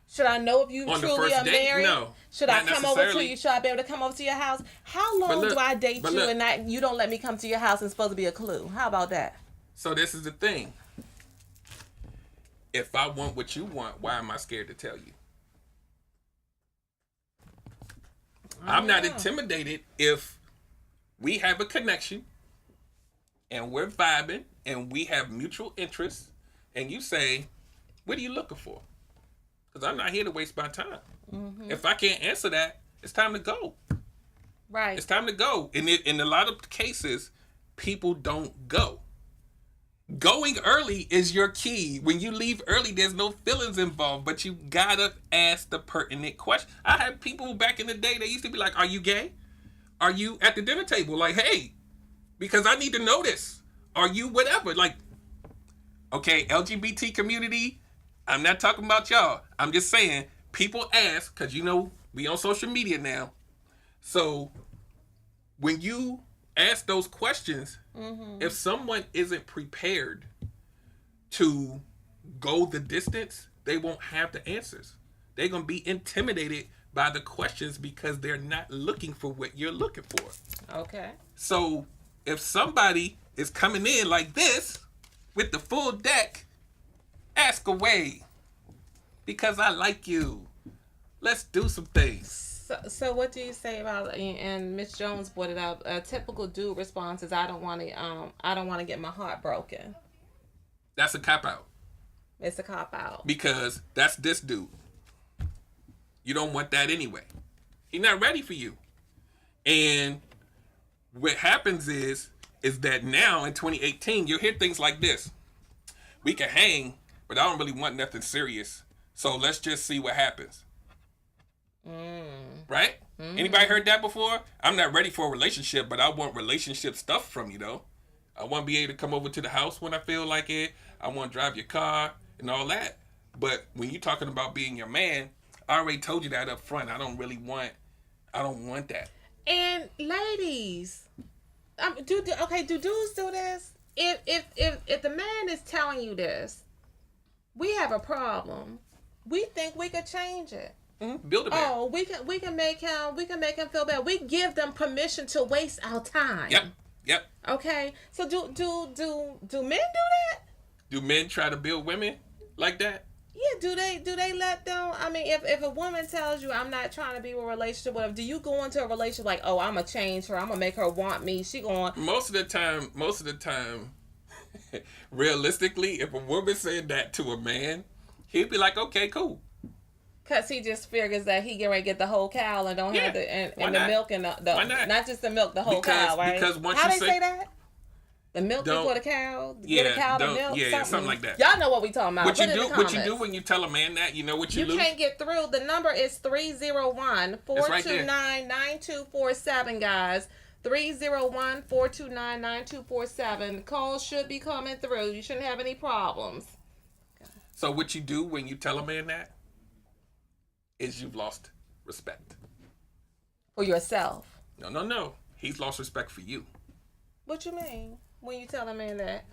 Should I know if you On truly are married? No. Should I come over to you? Should I be able to come over to your house? How long do I date you and you don't let me come to your house and it's supposed to be a clue? How about that? So this is the thing. If I want what you want, why am I scared to tell you? I'm not intimidated if we have a connection and we're vibing and we have mutual interests and you say, what are you looking for? Because I'm not here to waste my time. Mm-hmm. If I can't answer that, it's time to go. Right. It's time to go. And in a lot of cases, people don't go. Going early is your key. When you leave early, there's no feelings involved, but you gotta ask the pertinent question. I had people back in the day, they used to be like, are you gay? Are you at the dinner table? Like, hey, because I need to know this. Are you whatever? Like, okay, LGBT community, I'm not talking about y'all. I'm just saying, people ask, because you know, we on social media now. So, when you ask those questions, if someone isn't prepared to go the distance, they won't have the answers. They're going to be intimidated by the questions because they're not looking for what you're looking for. Okay. So if somebody is coming in like this with the full deck, ask away because I like you. Let's do some things. So what do you say about, and Miss Jones brought it up, a typical dude response is I don't want to get my heart broken. That's a cop out. It's a cop out. Because that's this dude. You don't want that anyway. He's not ready for you. And what happens is that now in 2018, you'll hear things like this. We can hang, but I don't really want nothing serious. So let's just see what happens. Right? Anybody heard that before? I'm not ready for a relationship, but I want relationship stuff from you though. I want to be able to come over to the house when I feel like it. I want to drive your car and all that. But when you're talking about being your man, I already told you that up front. I don't want that. And ladies, do dudes do this? If the man is telling you this, we have a problem. We think we could change it. Build a man. Oh, we can make him feel bad. We give them permission to waste our time. Yep. Okay. So do men do that? Do men try to build women like that? Yeah. Do they let them? I mean, if a woman tells you I'm not trying to be in a relationship, whatever, do you go into a relationship like, oh, I'm gonna change her, I'm gonna make her want me? She going. Most of the time, realistically, if a woman said that to a man, he'd be like, okay, cool. Cause he just figures that he get ready to get the whole cow and don't have the and the milk and the not just the milk, the whole cow, right? Because once how you say that? The milk before the cow, get a cow the milk, something like that. Y'all know what we talking about. What you do when you tell a man that, you know what you lose? You can't get through. The number is 301-429-9247, guys. 301-429-9247. Calls should be coming through. You shouldn't have any problems. So what you do when you tell a man that is you've lost respect. For yourself. No. He's lost respect for you. What you mean when you tell a man that?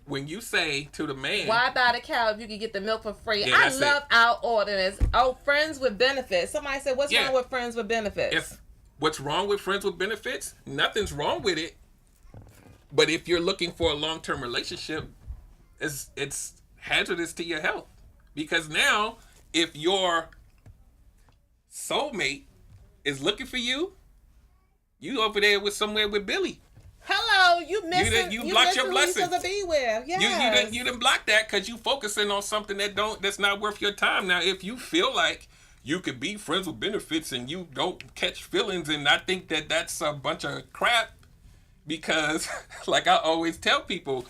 When you say to the man, why buy the cow if you can get the milk for free? Yeah, I love our ordinance. Oh, friends with benefits. Somebody said, what's wrong with friends with benefits? What's wrong with friends with benefits? Nothing's wrong with it. But if you're looking for a long-term relationship, it's hazardous to your health. Because now, if your soulmate is looking for you, you over there with somewhere with Billy. Hello, you missing? You blocked your blessing. To be with. Yes. You didn't block that because you focusing on something that's not worth your time. Now, if you feel like you could be friends with benefits and you don't catch feelings, and I think that's a bunch of crap, because like I always tell people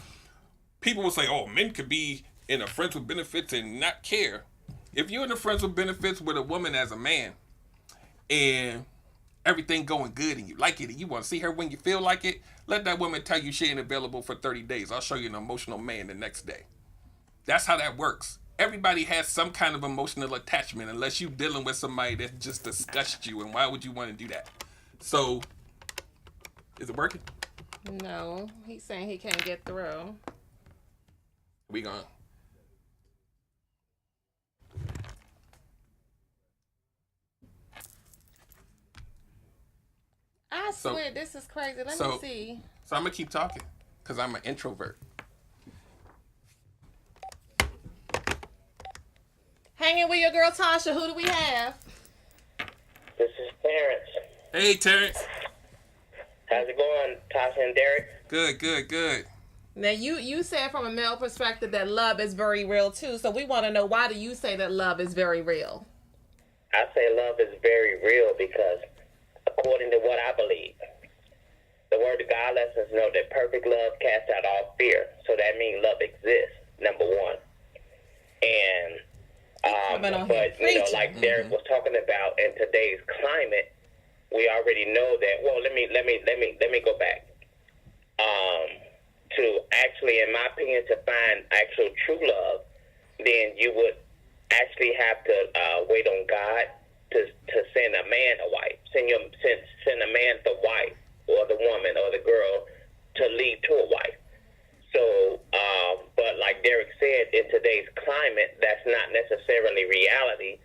will say, "Oh, men could be in a friends with benefits and not care." If you're in a friends with benefits with a woman as a man, and everything going good and you like it and you want to see her when you feel like it, let that woman tell you she ain't available for 30 days. I'll show you an emotional man the next day. That's how that works. Everybody has some kind of emotional attachment unless you're dealing with somebody that just disgusts you, and why would you want to do that? So Is it working? No, he's saying he can't get through. We gone. I swear, this is crazy. Let me see. So I'm gonna keep talking because I'm an introvert. Hanging with your girl Tasha. Who do we have? This is Terrence. Hey, Terrence. How's it going, Tasha and Derrick? Good. Now you said from a male perspective that love is very real too. So we want to know, why do you say that love is very real? I say love is very real because, according to what I believe, the Word of God lets us know that perfect love casts out all fear. So that means love exists, number one. And but you know, like Derrick was talking about, in today's climate, we already know that. Well, let me go back. To actually, in my opinion, to find actual true love, then you would actually have to wait on God to send a man a wife, send a man the wife or the woman or the girl to lead to a wife. So, but like Derrick said, in today's climate, that's not necessarily reality,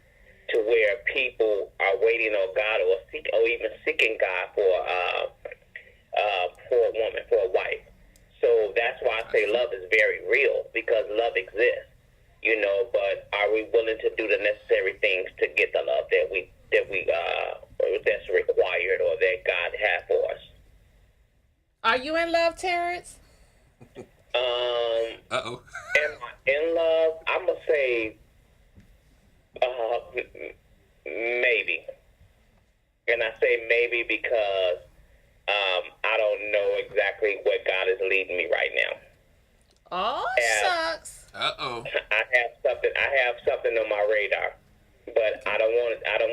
to where people are waiting on God or even seeking God for a woman, for a wife. So that's why I say love is very real, because love exists, you know. But are we willing to do the necessary things to get the love that's required or that God has for us? Are you in love, Terrence? Uh-oh. Am I in love? I'm gonna say maybe, and I say maybe because I don't know exactly what God is leading me right now. Oh, shucks. Uh-oh. I have something on my radar, but I don't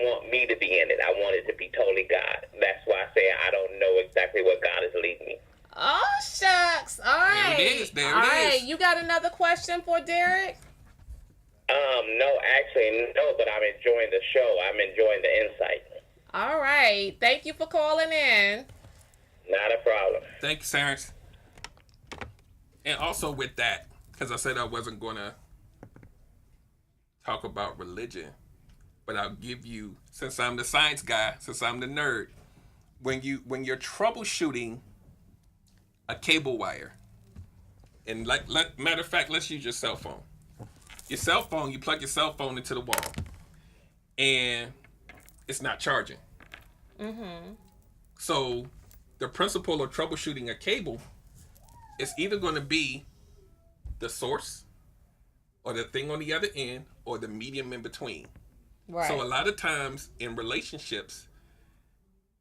want me to be in it. I want it to be totally God. That's why I say I don't know exactly what God is leading me. Oh, shucks. All right. There All it right. is. You got another question for Derrick? No, actually, no, but I'm enjoying the show. I'm enjoying the insight. All right. Thank you for calling in. Not a problem. Thank you, Terrence. And also with that, because I said I wasn't going to talk about religion, but I'll give you, since I'm the science guy, since I'm the nerd, when you're troubleshooting a cable wire, and matter of fact, let's use your cell phone. Your cell phone, you plug your cell phone into the wall, and it's not charging. Mm-hmm. So the principle of troubleshooting a cable is either going to be the source or the thing on the other end or the medium in between. Right. So a lot of times in relationships,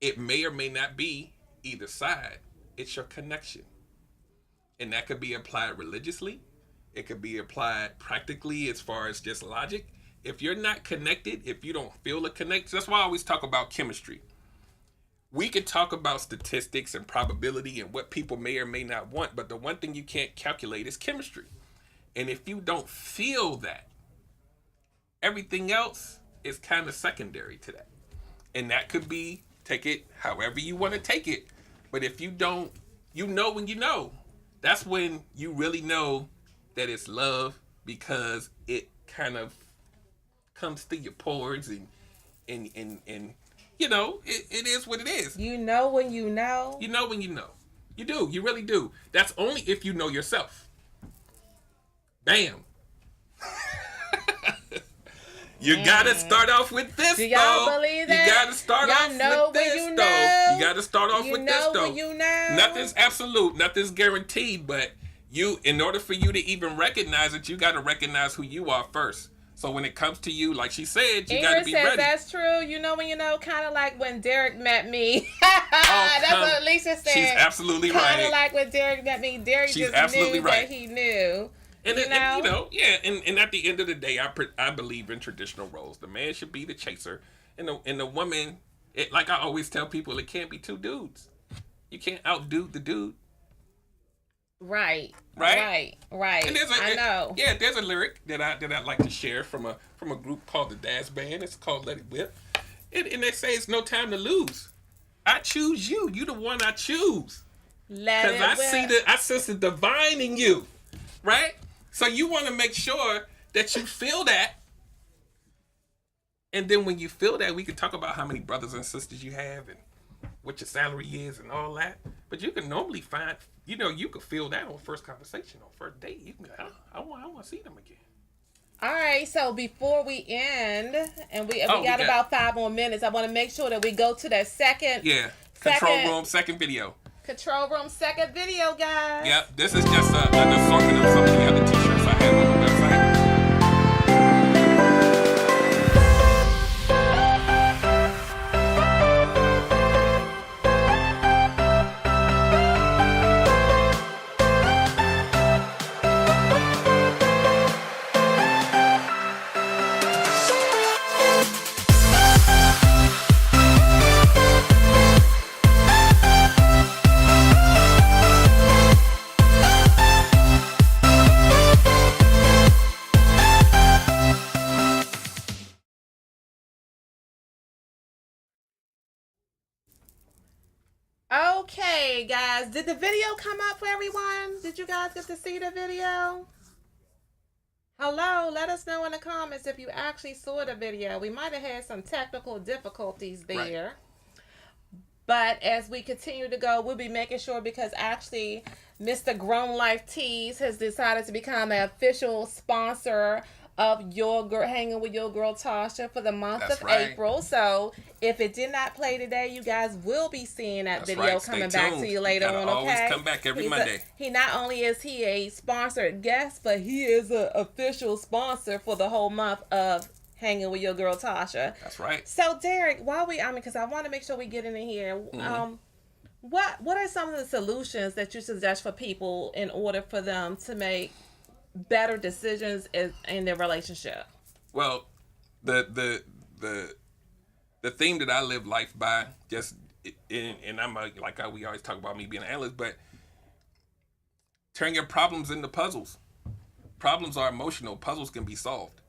it may or may not be either side. It's your connection. And that could be applied religiously. It could be applied practically as far as just logic. If you're not connected, if you don't feel a connection, that's why I always talk about chemistry. We could talk about statistics and probability and what people may or may not want, but the one thing you can't calculate is chemistry. And if you don't feel that, everything else is kind of secondary to that. And that could be, take it however you want to take it. But if you don't, you know when you know. That's when you really know that it's love, because it kind of comes through your pores and you know, it is what it is. You know when you know? You know when you know. You do. You really do. That's only if you know yourself. Bam. You gotta start off with this, Do y'all believe that? You gotta start Y'all off know with when this, you though. know? You gotta start off You with know this, though. when you know? Nothing's absolute. Nothing's guaranteed. But you, in order for you to even recognize it, you gotta recognize who you are first. So when it comes to you, like she said, you gotta be says ready. That's true. You know when you know, kind of like when Derrick met me. That's what Alicia said. She's absolutely right. Kind of like when Derrick met me. Derrick She's just absolutely knew right. that he knew. And and at the end of the day, I believe in traditional roles. The man should be the chaser, and the woman, like I always tell people, it can't be two dudes. You can't outdo the dude. Right. And And I know. There's a lyric that I'd like to share from a group called the Daz Band. It's called "Let It Whip," and they say it's no time to lose. I choose you. You the one I choose. Let it Because whip. I sense the divine in you. Right? So you want to make sure that you feel that. And then when you feel that, we can talk about how many brothers and sisters you have and what your salary is and all that. But you can normally find, you can feel that on first conversation, on first date. You can be like, I want to see them again. All right, so before we end, and we got about 5 more minutes, I want to make sure that we go to that second. Yeah, control room, second video. Control room, second video, guys. Yep, this is just an assortment of some of the other t-shirts I have on the website. Okay, guys, did the video come up for everyone? Did you guys get to see the video? Hello, let us know in the comments if you actually saw the video. We might have had some technical difficulties there. Right. But as we continue to go, we'll be making sure, because actually Mr. Grown Life Tees has decided to become an official sponsor of Hanging with Your Girl Tasha for the month of April. So if it did not play today, you guys will be seeing that video coming back to you later on. Always okay, come back every Monday. Not only is he a sponsored guest, but he is an official sponsor for the whole month of Hanging with Your Girl Tasha. That's right. So Derrick, because I want to make sure we get in here. Mm-hmm. What are some of the solutions that you suggest for people in order for them to make better decisions in their relationship? Well, the theme that I live life by, and I'm we always talk about me being an analyst, but turn your problems into puzzles. Problems are emotional. Puzzles can be solved.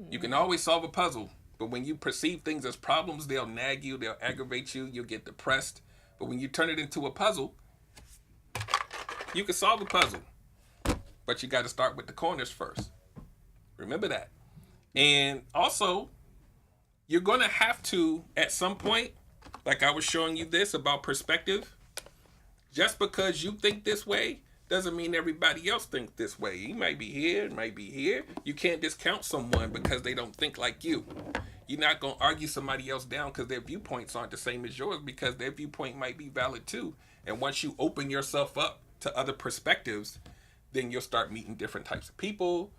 You can always solve a puzzle, but when you perceive things as problems, they'll nag you, they'll aggravate you, you'll get depressed. But when you turn it into a puzzle, you can solve a puzzle. But you got to start with the corners first. Remember that. And also, you're going to have to, at some point, like I was showing you this about perspective, just because you think this way doesn't mean everybody else thinks this way. You might be here, it might be here. You can't discount someone because they don't think like you. You're not going to argue somebody else down because their viewpoints aren't the same as yours, because their viewpoint might be valid too. And once you open yourself up to other perspectives, then you'll start meeting different types of people.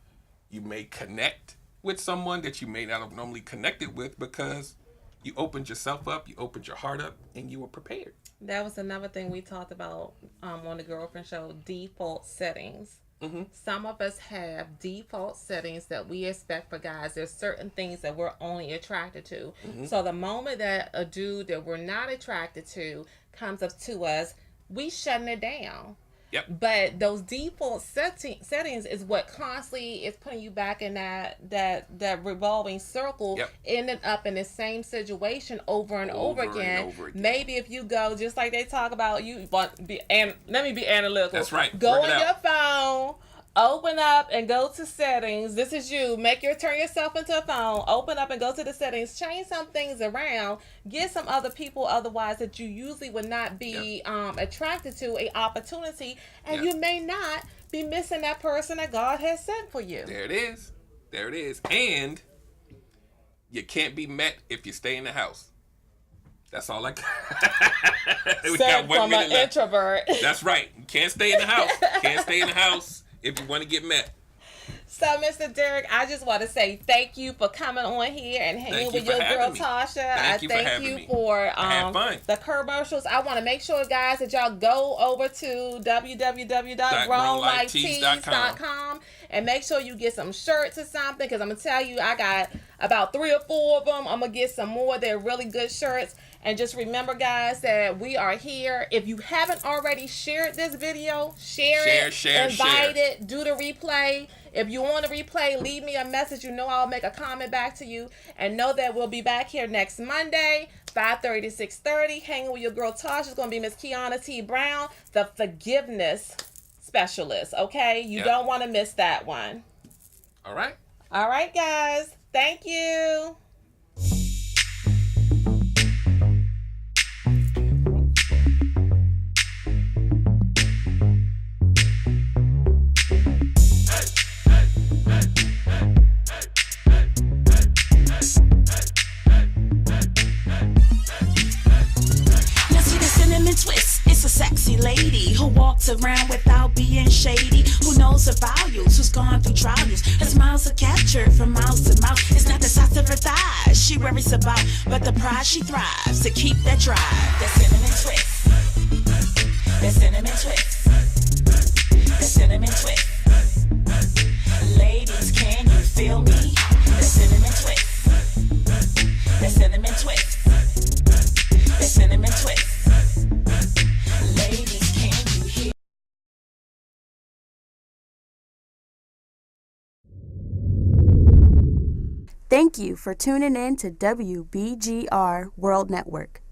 You may connect with someone that you may not have normally connected with because you opened yourself up, you opened your heart up, and you were prepared. That was another thing we talked about on the Girlfriend Show, default settings. Mm-hmm. Some of us have default settings that we expect for guys. There's certain things that we're only attracted to. Mm-hmm. So the moment that a dude that we're not attracted to comes up to us, we shutting it down. Yep. But those default settings is what constantly is putting you back in that revolving circle, yep, ending up in the same situation over and over again. Maybe if you go, just like they talk about, let me be analytical. That's right. Go on your phone, open up and go to settings. This is you. Turn yourself into a phone. Open up and go to the settings. Change some things around. Get some other people otherwise that you usually would not be attracted to a opportunity, and you may not be missing that person that God has sent for you. There it is. And you can't be met if you stay in the house. That's all I got. We got 1 minute left. Introvert. That's right. You can't stay in the house. If you want to get met. So, Mr. Derrick, I just want to say thank you for coming on here and hanging with your girl Tasha. Thank you for the commercials. I want to make sure, guys, that y'all go over to www.grownlifetees.com and make sure you get some shirts or something, because I'm going to tell you, I got about 3 or 4 of them. I'm going to get some more. They're really good shirts. And just remember, guys, that we are here. If you haven't already shared this video, share it, invite it, do the replay. If you want to replay, leave me a message. You know I'll make a comment back to you. And know that we'll be back here next Monday, 5:30 to 6:30. Hanging with your girl Tasha. It's going to be Miss Kiana T. Brown, the forgiveness specialist. Okay? You don't want to miss that one. All right. All right, guys. Thank you. Twist. It's a sexy lady who walks around without being shady, who knows her values, who's gone through trials. Her smiles are captured from mouth to mouth. It's not the size of her thighs she worries about, but the pride she thrives to keep that drive. That cinnamon twist. That cinnamon twist. That cinnamon twist. Ladies, can you feel me? That cinnamon twist. That cinnamon twist. That cinnamon twist. Thank you for tuning in to WBGR World Network.